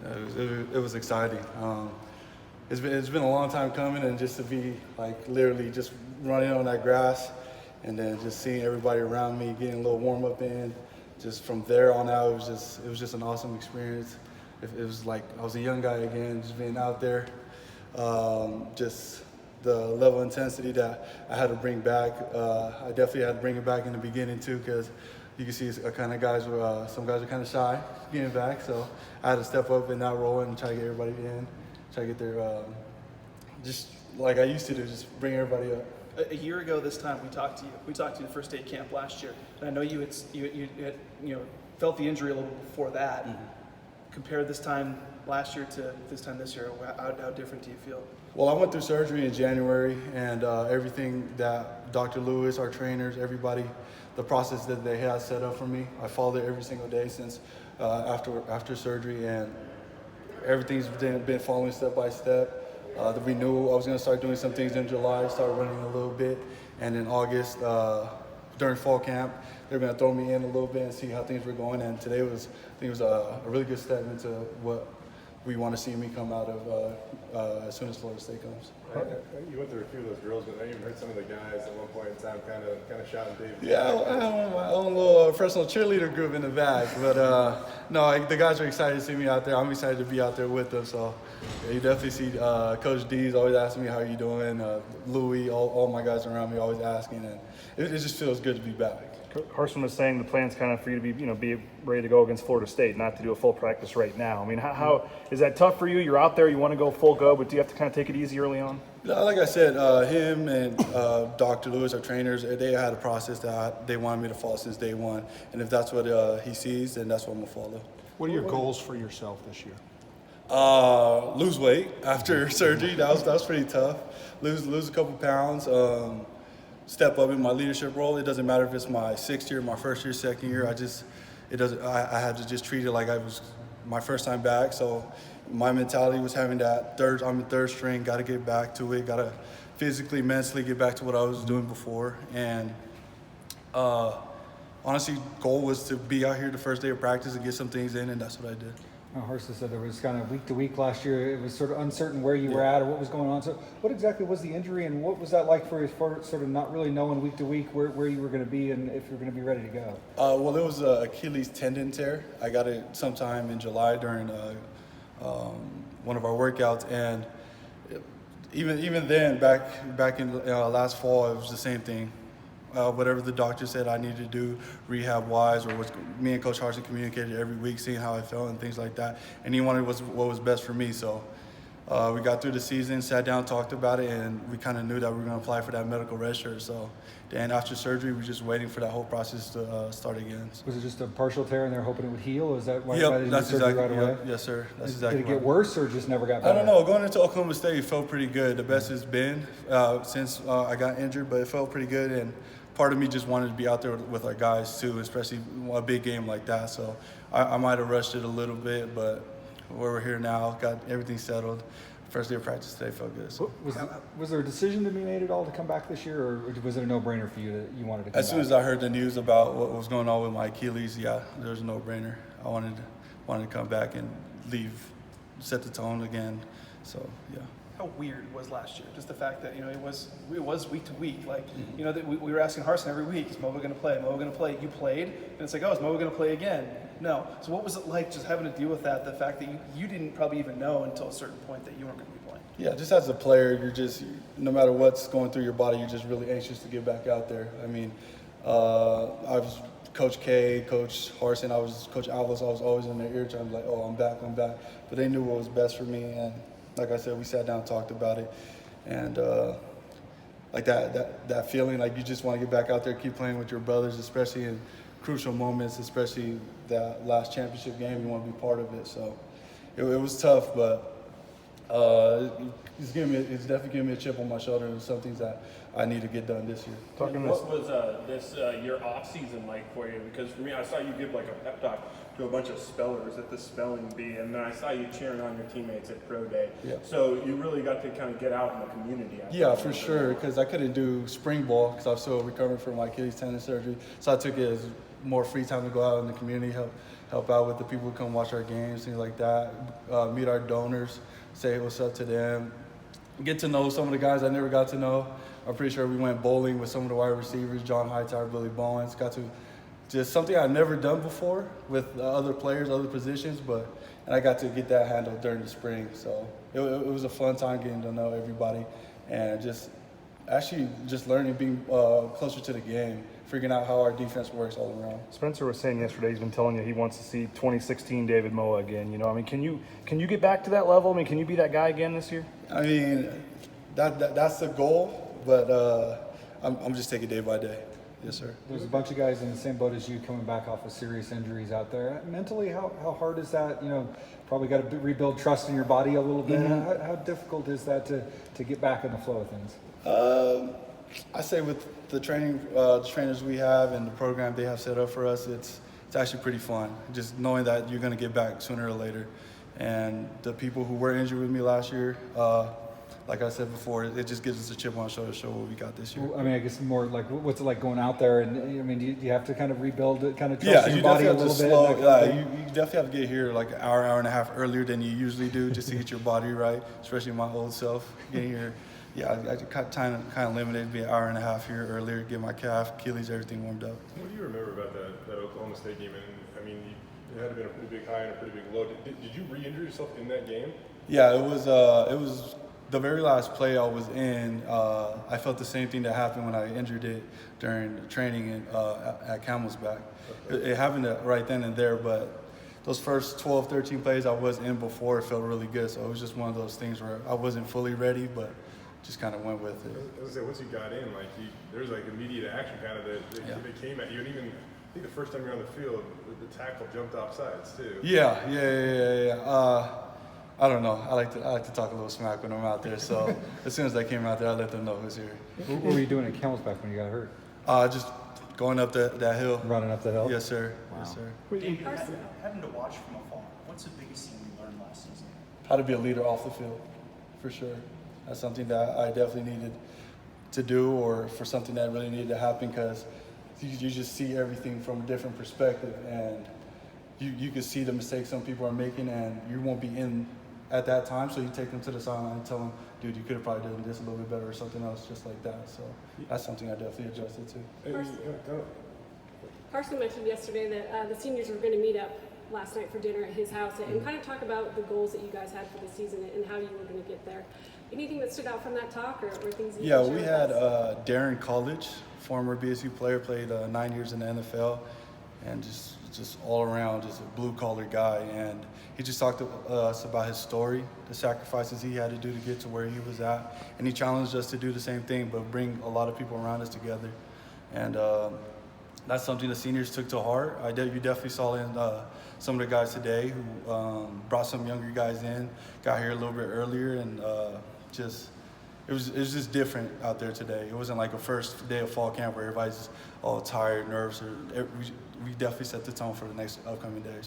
It was exciting. It's been a long time coming, and just to be like literally just running on that grass, and then just seeing everybody around me getting a little warm up in. Just from there on out, it was just an awesome experience. It was like I was a young guy again, just being out there. Just the level of intensity that I had to bring back. I definitely had to bring it back in the beginning too, because you can see kind of guys were some guys are kind of shy getting back. So I had to step up in that role and try to get everybody in, try to get their just like I used to do, just bring everybody up. A year ago this time we talked to you. We talked to you the first day of camp last year, and I know you had felt the injury a little bit before that. Mm-hmm. Compare this time last year to this year, how different do you feel? Well, I went through surgery in January, and everything that Dr. Lewis, our trainers, everybody, the process that they had set up for me, I followed it every single day since after surgery, and everything's been following step by step. We knew I was going to start doing some things in July, start running a little bit, and in August, during fall camp, they're going to throw me in a little bit and see how things were going. And today I think it was a really good step into what we want to see me come out of as soon as Florida State comes. You went through a few of those drills, but I even heard some of the guys at one point in time kind of shouting David. Yeah, I have my own little personal cheerleader group in the back, but no, the guys are excited to see me out there. I'm excited to be out there with them. So yeah, you definitely see Coach D's always asking me how are you doing. Louis, all my guys around me always asking, and it just feels good to be back. Carson was saying the plan's kind of for you to be ready to go against Florida State, not to do a full practice right now. I mean, how is that tough for you? You're out there, you want to go full go, but do you have to kind of take it easy early on? Like I said, him and Dr. Lewis, our trainers, they had a process that they wanted me to follow since day one. And if that's what he sees, then that's what I'm going to follow. What are your goals for yourself this year? Lose weight after surgery. That was pretty tough. Lose a couple pounds. Step up in my leadership role. It doesn't matter if it's my sixth year, my first year, second year. I had to just treat it like I was my first time back. So my mentality was having that I'm in third string, got to get back to it, got to physically, mentally get back to what I was doing before. And honestly, goal was to be out here the first day of practice and get some things in, and that's what I did. Horst said there was kind of week to week last year. It was sort of uncertain where you were at or what was going on. So what exactly was the injury, and what was that like for sort of not really knowing week to week where you were going to be and if you're going to be ready to go? Well, it was an Achilles tendon tear. I got it sometime in July during one of our workouts, and even then, back in last fall, it was the same thing. Whatever the doctor said I needed to do rehab-wise, or what me and Coach Harsin communicated every week, seeing how I felt and things like that. And he wanted what was best for me. So we got through the season, sat down, talked about it, and we kind of knew that we were going to apply for that medical red shirt. So then after surgery, we were just waiting for that whole process to start again. Was it just a partial tear and they're hoping it would heal? Is that why yep, they did that's surgery exactly, right away? Yes, sir. That's exactly Did it get worse or just never got better? I don't know. Going into Oklahoma State, it felt pretty good. The best it's been since I got injured, but it felt pretty good. And part of me just wanted to be out there with our guys too, especially a big game like that. So I might have rushed it a little bit, but we're here now, got everything settled. First day of practice today felt good. So. Was there a decision to be made at all to come back this year, or was it a no-brainer for you that you wanted to come back? As soon as I heard the news about what was going on with my Achilles, yeah, there was a no-brainer. I wanted to come back and leave, set the tone again. So, yeah. How weird was last year? Just the fact that, it was week to week. Like, that we were asking Harsin every week, is Moa going to play? Moa going to play? You played? And it's like, oh, is Moa going to play again? No. So what was it like just having to deal with that, the fact that you didn't probably even know until a certain point that you weren't going to be playing? Yeah, just as a player, you're just, no matter what's going through your body, you're just really anxious to get back out there. I mean, I was Coach K, Coach Harsin, Coach Alvis, I was always in their ear trying to be like, oh, I'm back. But they knew what was best for me, and like I said, we sat down and talked about it, and like that feeling, like you just want to get back out there, keep playing with your brothers, especially in crucial moments, especially that last championship game, you want to be part of it. So it was tough, but it's definitely giving me a chip on my shoulder, and some things that I need to get done this year. What was your off season like for you? Because for me, I saw you give like a pep talk to a bunch of spellers at the spelling bee, and then I saw you cheering on your teammates at Pro Day. Yeah. So you really got to kind of get out in the community. Yeah, for sure, because I couldn't do spring ball because I was still recovering from my Achilles tendon surgery. So I took it as more free time to go out in the community, help out with the people who come watch our games, things like that. Meet our donors, say what's up to them. Get to know some of the guys I never got to know. I'm pretty sure we went bowling with some of the wide receivers, John Hightower, Billy Bowens. Got to just something I'd never done before with other players, other positions, and I got to get that handled during the spring. So it was a fun time getting to know everybody and just learning, being closer to the game, figuring out how our defense works all around. Spencer was saying yesterday, he's been telling you he wants to see 2016 David Moa again. You know, I mean, can you get back to that level? I mean, can you be that guy again this year? I mean, that's the goal, but I'm just taking day by day. Yes, sir. There's a bunch of guys in the same boat as you coming back off of serious injuries out there. Mentally, how hard is that? You know, probably got to rebuild trust in your body a little bit. Mm-hmm. How difficult is that to get back in the flow of things? I say with the trainers we have and the program they have set up for us, it's actually pretty fun. Just knowing that you're going to get back sooner or later. And the people who were injured with me last year, like I said before, it just gives us a chip on our shoulder to show what we got this year. I mean, I guess more like, what's it like going out there? And I mean, do you have to kind of rebuild it, kind of trust your body a little bit? You definitely have to get here like an hour and a half earlier than you usually do just to get your body right, especially my old self. Getting here, I got time kind of limited, be an hour and a half here earlier, get my calf, Achilles, everything warmed up. What do you remember about that Oklahoma State game? And I mean, it had to have been a pretty big high and a pretty big low. Did you re-injure yourself in that game? Yeah, it was the very last play I was in. I felt the same thing that happened when I injured it during training at Camel's Back. It happened right then and there, but those first 12, 13 plays I was in before, it felt really good. So it was just one of those things where I wasn't fully ready, but just kind of went with it. I was gonna say, once you got in, like there was like immediate action kind of that came at you, and even I think the first time you're on the field, the tackle jumped off sides too. Yeah. I don't know. I like to talk a little smack when I'm out there. So as soon as I came out there, I let them know who's here. What were you doing at Camel's Back when you got hurt? Just going up that hill. Running up the hill? Yes, sir. Wow. Yes, sir. David, having to watch from afar, what's the biggest thing you learned last season? How to be a leader off the field, for sure. That's something that I definitely needed to do, or for something that really needed to happen, because you just see everything from a different perspective, and you can see the mistakes some people are making, and you won't be in at that time, so you take them to the sideline and tell them, dude, you could have probably done this a little bit better or something else just like that. So that's something I definitely adjusted to. Carson mentioned yesterday that the seniors were going to meet up last night for dinner at his house and kind of talk about the goals that you guys had for the season and how you were going to get there. Anything that stood out from that talk or things you can share we with had us? Darren College, former BSU player, played 9 years in the NFL, and just all around just a blue-collar guy. And he just talked to us about his story, the sacrifices he had to do to get to where he was at. And he challenged us to do the same thing, but bring a lot of people around us together. And that's something the seniors took to heart. You definitely saw in some of the guys today who brought some younger guys in, got here a little bit earlier, and it was just different out there today. It wasn't like a first day of fall camp where everybody's all tired, nervous. We definitely set the tone for the next upcoming days.